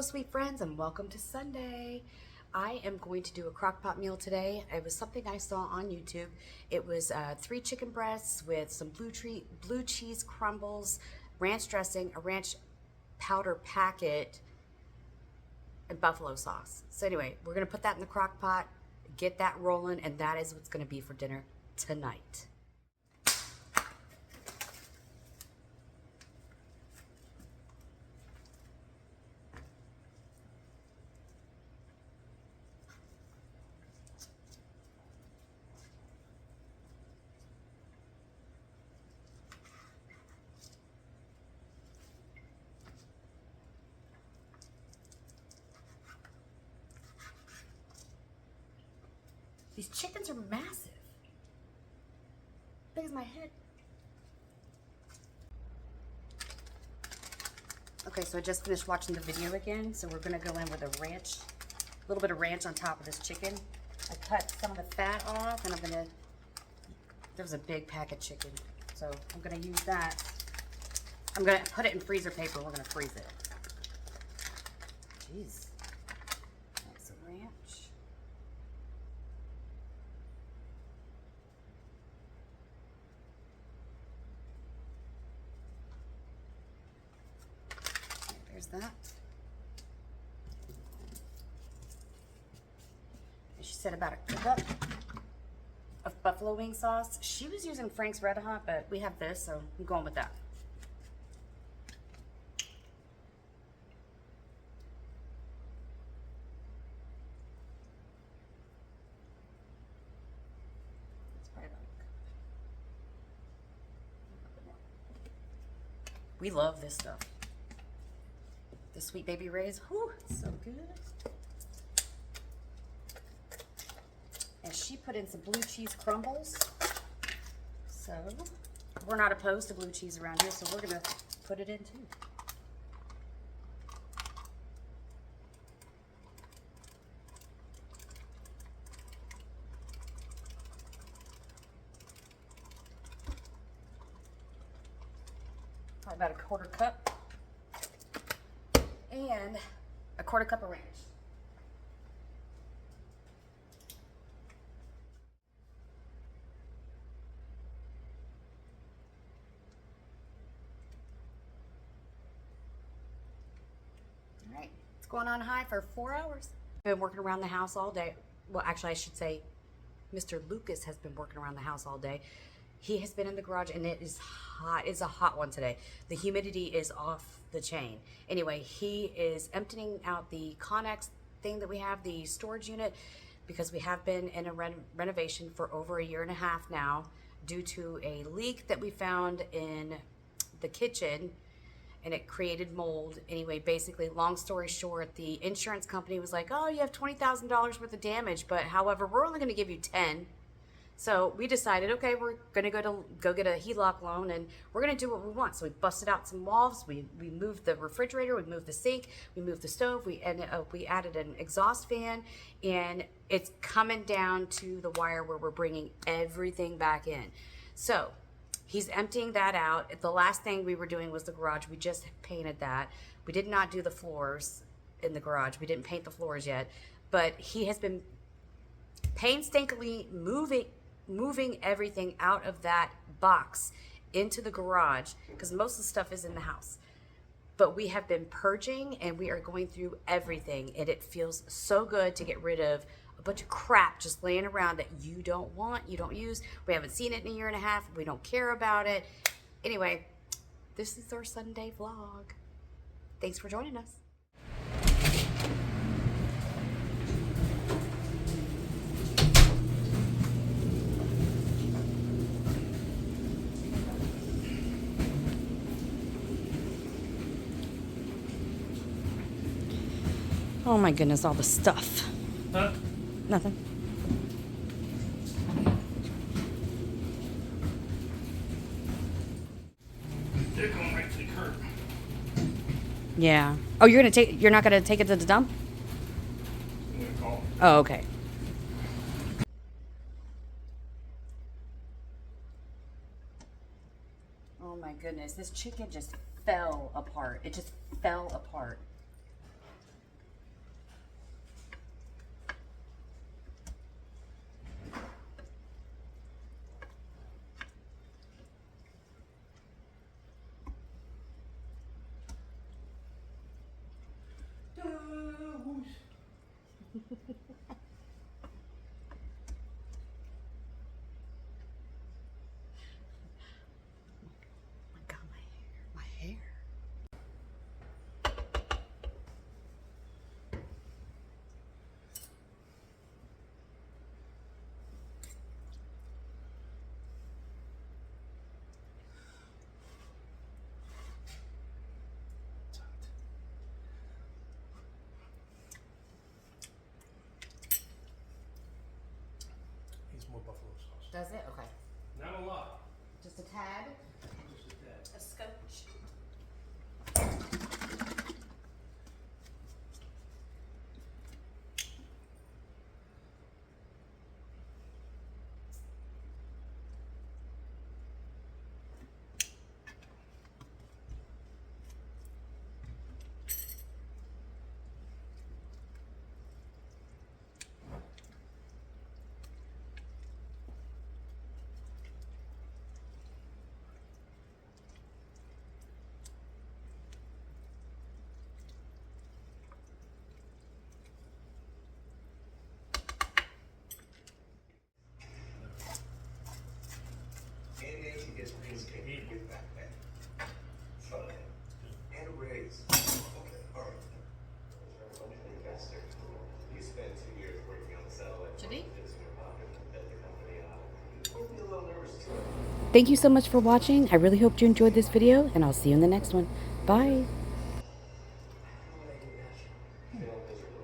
sweet friends, and welcome to Sunday. I am going to do a crock pot meal today. It was something I saw on YouTube. It was 3 chicken breasts with some blue cheese crumbles, ranch dressing, a ranch powder packet, and buffalo sauce. So anyway, we're gonna put that in the crock pot, get that rolling, and that is what's gonna be for dinner tonight. These chickens are massive. Big as my head. Okay, so I just finished watching the video again, so we're gonna go in with a little bit of ranch on top of this chicken. I cut some of the fat off, and there was a big pack of chicken, so I'm gonna use that. I'm gonna put it in freezer paper. We're gonna freeze it. Jeez. That's some ranch. There's that. And she said about a cup of buffalo wing sauce. She was using Frank's Red Hot, but we have this, so I'm going with that. We love this stuff. The Sweet Baby Ray's, whew, so good. And she put in some blue cheese crumbles. So we're not opposed to blue cheese around here, so we're gonna put it in too. Probably about a 1/4 cup. And a 1/4 cup of ranch. All right, it's going on high for 4 hours. I've been working around the house all day. Well, actually, I should say Mr. Lucas has been working around the house all day. He has been in the garage, and it is hot. It's a hot one today. The humidity is off the chain. Anyway, he is emptying out the Connex thing that we have, the storage unit, because we have been in a renovation for over 1.5 years now due to a leak that we found in the kitchen, and it created mold. Anyway, basically, long story short, the insurance company was like, oh, you have $20,000 worth of damage, but however, we're only going to give you 10. So we decided, okay, we're gonna go get a HELOC loan, and we're gonna do what we want. So we busted out some walls, we moved the refrigerator, we moved the sink, we moved the stove, we added an exhaust fan, and it's coming down to the wire where we're bringing everything back in. So he's emptying that out. The last thing we were doing was the garage. We just painted that. We did not do the floors in the garage. We didn't paint the floors yet, but he has been painstakingly moving everything out of that box into the garage, because most of the stuff is in the house. But we have been purging, and we are going through everything, and it feels so good to get rid of a bunch of crap just laying around that you don't want, you don't use. We haven't seen it in 1.5 years. We don't care about it. Anyway, this is our Sunday vlog. Thanks for joining us. Oh my goodness, all the stuff. Huh? Nothing. They're going right to the curb. Yeah. Oh, you're not gonna take it to the dump? I'm gonna call. Oh, okay. Oh my goodness, this chicken just fell apart. It just fell apart. My God, my hair. Needs more buffalo sauce. Does it? Okay. Not a lot. Just a tad. Just a tad. A scotch. And Nancy gets greens cake with backpack. Fine. And a raise. Okay, all right. You spent 2 years working on the satellite. Should he? In your pocket and bet the company out. You'll be a little nervous too. Thank you so much for watching. I really hope you enjoyed this video, and I'll see you in the next one. Bye. Feel miserable.